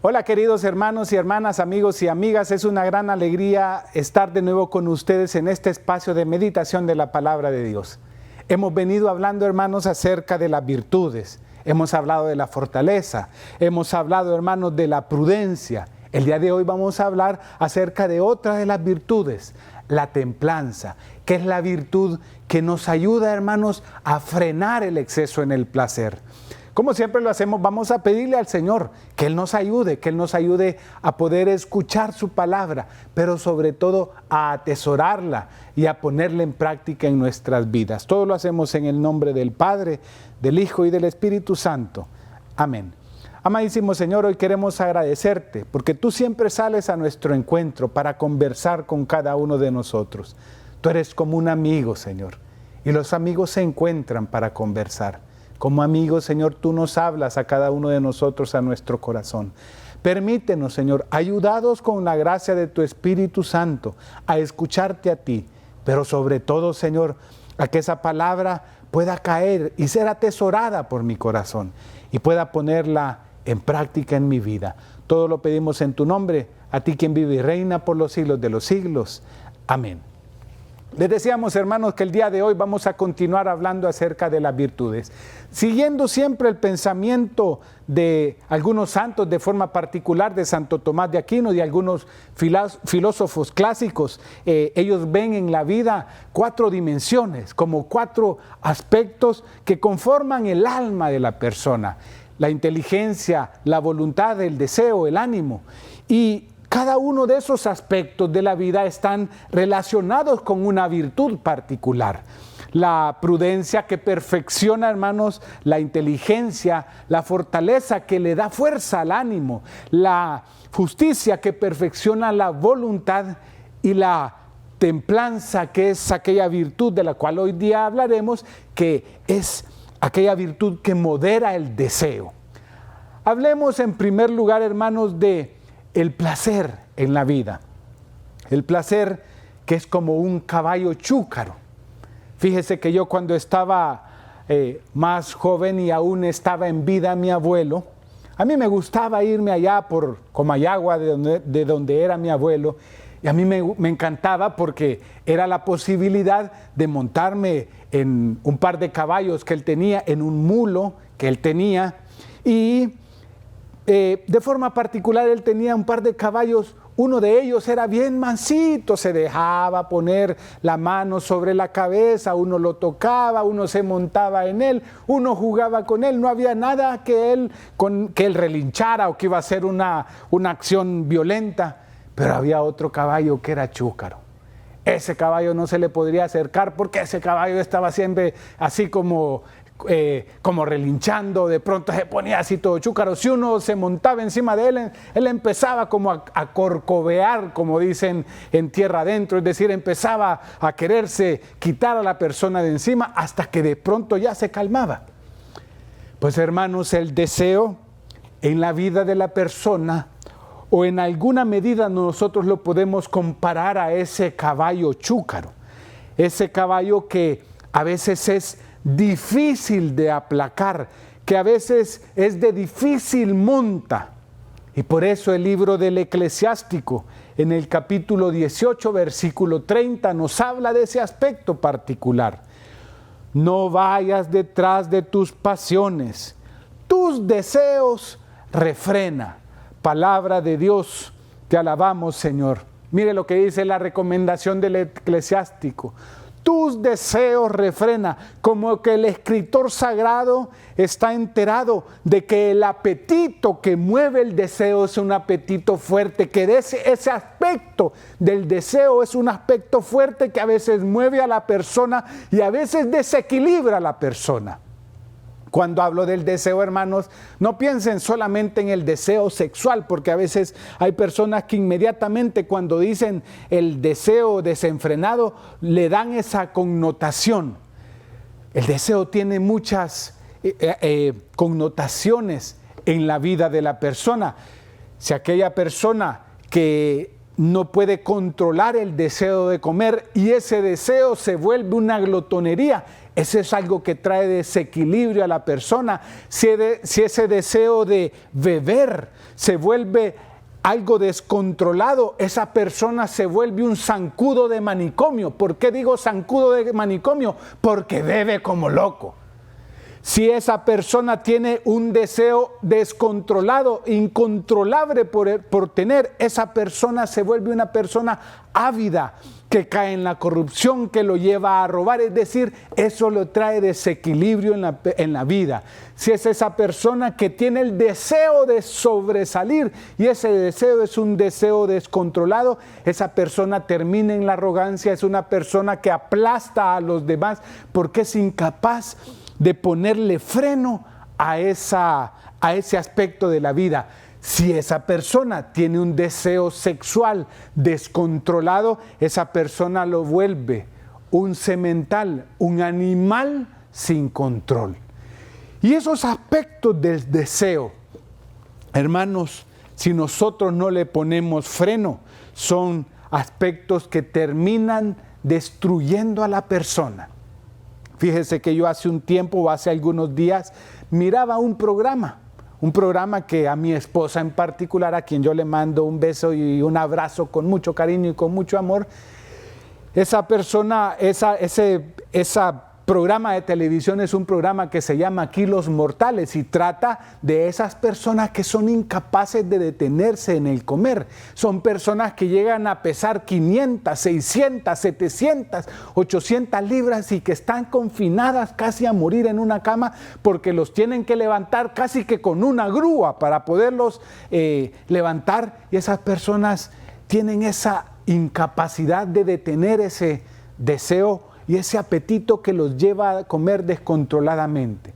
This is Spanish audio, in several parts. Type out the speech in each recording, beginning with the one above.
Hola queridos hermanos y hermanas, amigos y amigas, es una gran alegría estar de nuevo con ustedes en este espacio de meditación de la palabra de Dios. Hemos venido hablando, hermanos, acerca de las virtudes, hemos hablado de la fortaleza, hemos hablado, hermanos, de la prudencia. El día de hoy vamos a hablar acerca de otra de las virtudes, la templanza, que es la virtud que nos ayuda, hermanos, a frenar el exceso en el placer. Como siempre lo hacemos, vamos a pedirle al Señor que Él nos ayude a poder escuchar su palabra, pero sobre todo a atesorarla y a ponerla en práctica en nuestras vidas. Todo lo hacemos en el nombre del Padre, del Hijo y del Espíritu Santo. Amén. Amadísimo Señor, hoy queremos agradecerte porque tú siempre sales a nuestro encuentro para conversar con cada uno de nosotros. Tú eres como un amigo, Señor, y los amigos se encuentran para conversar. Como amigos, Señor, tú nos hablas a cada uno de nosotros, a nuestro corazón. Permítenos, Señor, ayudados con la gracia de tu Espíritu Santo, a escucharte a ti, pero sobre todo, Señor, a que esa palabra pueda caer y ser atesorada por mi corazón y pueda ponerla en práctica en mi vida. Todo lo pedimos en tu nombre, a ti quien vive y reina por los siglos de los siglos. Amén. Les decíamos, hermanos, que el día de hoy vamos a continuar hablando acerca de las virtudes, siguiendo siempre el pensamiento de algunos santos, de forma particular de Santo Tomás de Aquino y de algunos filósofos clásicos. Ellos ven en la vida 4 dimensiones, como 4 aspectos que conforman el alma de la persona: la inteligencia, la voluntad, el deseo, el ánimo. Y cada uno de esos aspectos de la vida están relacionados con una virtud particular. La prudencia que perfecciona, hermanos, la inteligencia, la fortaleza que le da fuerza al ánimo, la justicia que perfecciona la voluntad y la templanza, que es aquella virtud de la cual hoy día hablaremos, que es aquella virtud que modera el deseo. Hablemos en primer lugar, hermanos, de el placer en la vida. El placer que es como un caballo chúcaro. Fíjese que yo cuando estaba más joven y aún estaba en vida mi abuelo, a mí me gustaba irme allá por Comayagua, de donde era mi abuelo, y a mí me encantaba porque era la posibilidad de montarme en un par de caballos que él tenía, en un mulo que él tenía, y de forma particular él tenía un par de caballos. Uno de ellos era bien mansito, se dejaba poner la mano sobre la cabeza, uno lo tocaba, uno se montaba en él, uno jugaba con él, no había nada que él relinchara o que iba a ser una acción violenta. Pero había otro caballo que era chúcaro. Ese caballo no se le podría acercar porque ese caballo estaba siempre así como relinchando, de pronto se ponía así todo chúcaro. Si uno se montaba encima de él, él empezaba como a corcovear, como dicen en tierra adentro, es decir, empezaba a quererse quitar a la persona de encima hasta que de pronto ya se calmaba. Pues hermanos, el deseo en la vida de la persona, o en alguna medida nosotros lo podemos comparar a ese caballo chúcaro, ese caballo que a veces es difícil de aplacar, que a veces es de difícil monta. Y por eso el libro del Eclesiástico, en el capítulo 18, versículo 30, nos habla de ese aspecto particular. No vayas detrás de tus pasiones, tus deseos refrena. Palabra de Dios, te alabamos, Señor. Mire lo que dice la recomendación del Eclesiástico. Tus deseos refrena, como que el escritor sagrado está enterado de que el apetito que mueve el deseo es un apetito fuerte, que ese aspecto del deseo es un aspecto fuerte que a veces mueve a la persona y a veces desequilibra a la persona. Cuando hablo del deseo, hermanos, no piensen solamente en el deseo sexual, porque a veces hay personas que inmediatamente cuando dicen el deseo desenfrenado, le dan esa connotación. El deseo tiene muchas connotaciones en la vida de la persona. Si aquella persona que no puede controlar el deseo de comer y ese deseo se vuelve una glotonería, Ese es algo que trae desequilibrio a la persona. Si ese deseo de beber se vuelve algo descontrolado, esa persona se vuelve un zancudo de manicomio. ¿Por qué digo zancudo de manicomio? Porque bebe como loco. Si esa persona tiene un deseo descontrolado, incontrolable por tener, esa persona se vuelve una persona ávida, que cae en la corrupción, que lo lleva a robar. Es decir, eso lo trae desequilibrio en la vida. Si es esa persona que tiene el deseo de sobresalir y ese deseo es un deseo descontrolado, esa persona termina en la arrogancia, es una persona que aplasta a los demás porque es incapaz de ponerle freno a ese aspecto de la vida. Si esa persona tiene un deseo sexual descontrolado, esa persona lo vuelve un semental, un animal sin control. Y esos aspectos del deseo, hermanos, si nosotros no le ponemos freno, son aspectos que terminan destruyendo a la persona. Fíjese que yo hace un tiempo, hace algunos días, miraba un programa que a mi esposa en particular, a quien yo le mando un beso y un abrazo con mucho cariño y con mucho amor. Esa persona, esa programa de televisión es un programa que se llama Kilos Mortales y trata de esas personas que son incapaces de detenerse en el comer. Son personas que llegan a pesar 500, 600, 700, 800 libras y que están confinadas casi a morir en una cama porque los tienen que levantar casi que con una grúa para poderlos levantar. Y esas personas tienen esa incapacidad de detener ese deseo y ese apetito que los lleva a comer descontroladamente.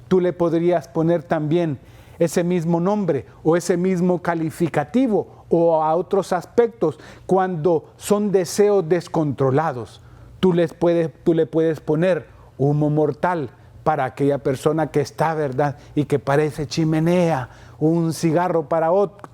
Tú le podrías poner también ese mismo nombre o ese mismo calificativo o a otros aspectos cuando son deseos descontrolados. Tú le puedes poner humo mortal para aquella persona que está, ¿verdad? Y que parece chimenea, un cigarro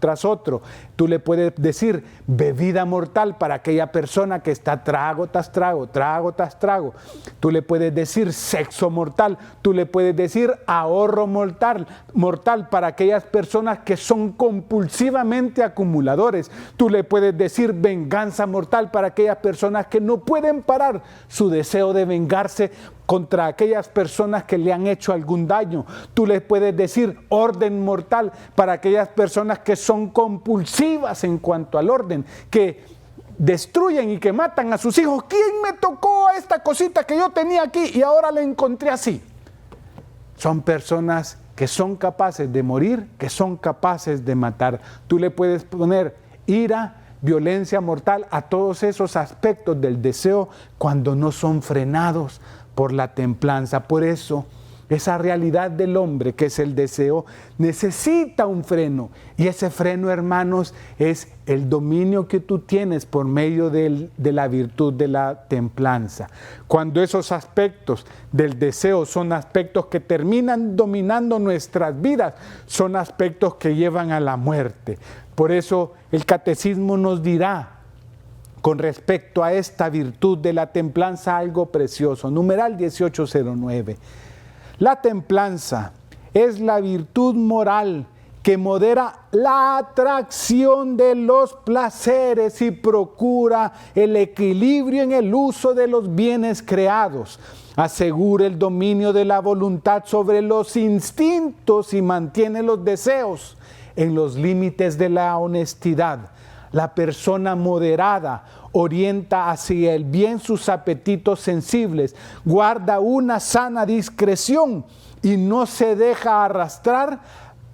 tras otro. Tú le puedes decir bebida mortal para aquella persona que está trago tras trago, trago tras trago. Tú le puedes decir sexo mortal. Tú le puedes decir ahorro mortal para aquellas personas que son compulsivamente acumuladores. Tú le puedes decir venganza mortal para aquellas personas que no pueden parar su deseo de vengarse contra aquellas personas que le han hecho algún daño. Tú les puedes decir orden mortal para aquellas personas que son compulsivas en cuanto al orden, que destruyen y que matan a sus hijos. ¿Quién me tocó a esta cosita que yo tenía aquí y ahora la encontré así? Son personas que son capaces de morir, que son capaces de matar. Tú le puedes poner ira, violencia mortal a todos esos aspectos del deseo cuando no son frenados por la templanza. Por eso, esa realidad del hombre que es el deseo necesita un freno. Y ese freno, hermanos, es el dominio que tú tienes por medio de la virtud de la templanza. Cuando esos aspectos del deseo son aspectos que terminan dominando nuestras vidas, son aspectos que llevan a la muerte. Por eso el catecismo nos dirá con respecto a esta virtud de la templanza algo precioso. Numeral 1809. La templanza es la virtud moral que modera la atracción de los placeres y procura el equilibrio en el uso de los bienes creados. Asegura el dominio de la voluntad sobre los instintos y mantiene los deseos en los límites de la honestidad. La persona moderada orienta hacia el bien sus apetitos sensibles, guarda una sana discreción y no se deja arrastrar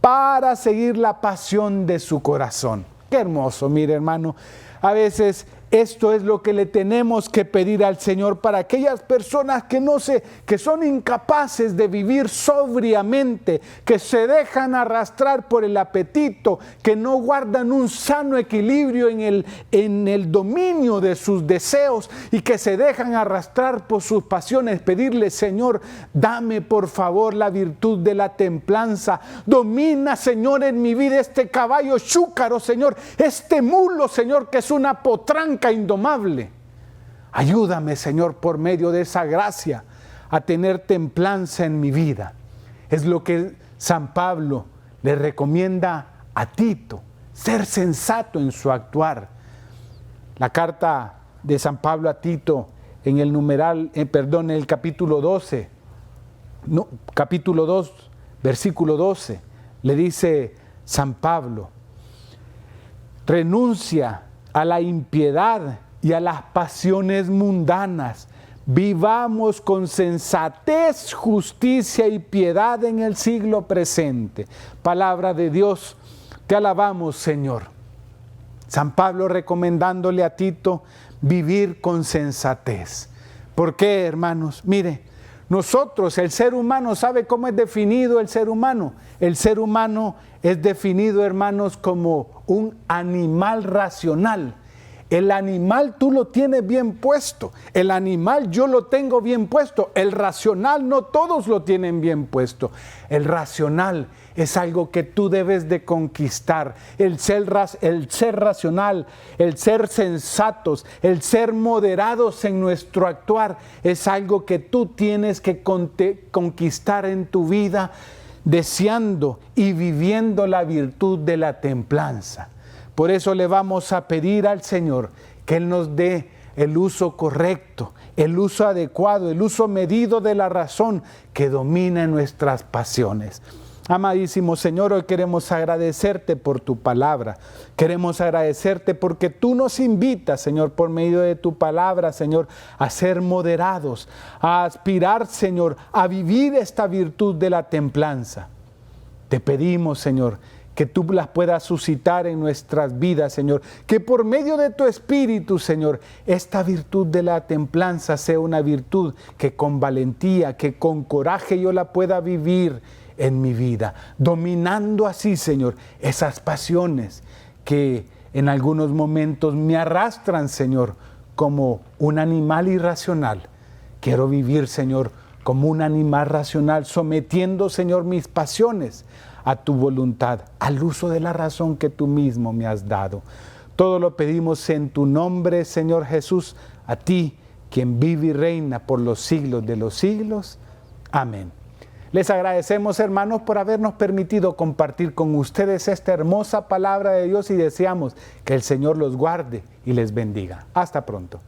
para seguir la pasión de su corazón. Qué hermoso, mire hermano, a veces esto es lo que le tenemos que pedir al Señor para aquellas personas que son incapaces de vivir sobriamente, que se dejan arrastrar por el apetito, que no guardan un sano equilibrio en el dominio de sus deseos y que se dejan arrastrar por sus pasiones. Pedirle, Señor, dame por favor la virtud de la templanza. Domina, Señor, en mi vida este caballo chúcaro, Señor, este mulo, Señor, que es una potranca indomable. Ayúdame, Señor, por medio de esa gracia a tener templanza en mi vida. Es lo que San Pablo le recomienda a Tito, ser sensato en su actuar. La carta de San Pablo a Tito en el capítulo 12, capítulo 2, versículo 12, le dice San Pablo: renuncia a la impiedad y a las pasiones mundanas. Vivamos con sensatez, justicia y piedad en el siglo presente. Palabra de Dios, te alabamos, Señor. San Pablo recomendándole a Tito vivir con sensatez. ¿Por qué, hermanos? Mire, nosotros, el ser humano, ¿sabe cómo es definido el ser humano? El ser humano es definido, hermanos, como un animal racional. El animal tú lo tienes bien puesto, el animal yo lo tengo bien puesto, el racional no todos lo tienen bien puesto. El racional es algo que tú debes de conquistar, el ser racional, el ser sensatos, el ser moderados en nuestro actuar, es algo que tú tienes que conquistar en tu vida, deseando y viviendo la virtud de la templanza. Por eso le vamos a pedir al Señor que Él nos dé el uso correcto, el uso adecuado, el uso medido de la razón que domina nuestras pasiones. Amadísimo Señor, hoy queremos agradecerte por tu palabra. Queremos agradecerte porque tú nos invitas, Señor, por medio de tu palabra, Señor, a ser moderados, a aspirar, Señor, a vivir esta virtud de la templanza. Te pedimos, Señor, que tú las puedas suscitar en nuestras vidas, Señor. Que por medio de tu Espíritu, Señor, esta virtud de la templanza sea una virtud que con valentía, que con coraje yo la pueda vivir en mi vida. Dominando así, Señor, esas pasiones que en algunos momentos me arrastran, Señor, como un animal irracional. Quiero vivir, Señor, como un animal racional, sometiendo, Señor, mis pasiones a tu voluntad, al uso de la razón que tú mismo me has dado. Todo lo pedimos en tu nombre, Señor Jesús, a ti, quien vive y reina por los siglos de los siglos. Amén. Les agradecemos, hermanos, por habernos permitido compartir con ustedes esta hermosa palabra de Dios y deseamos que el Señor los guarde y les bendiga. Hasta pronto.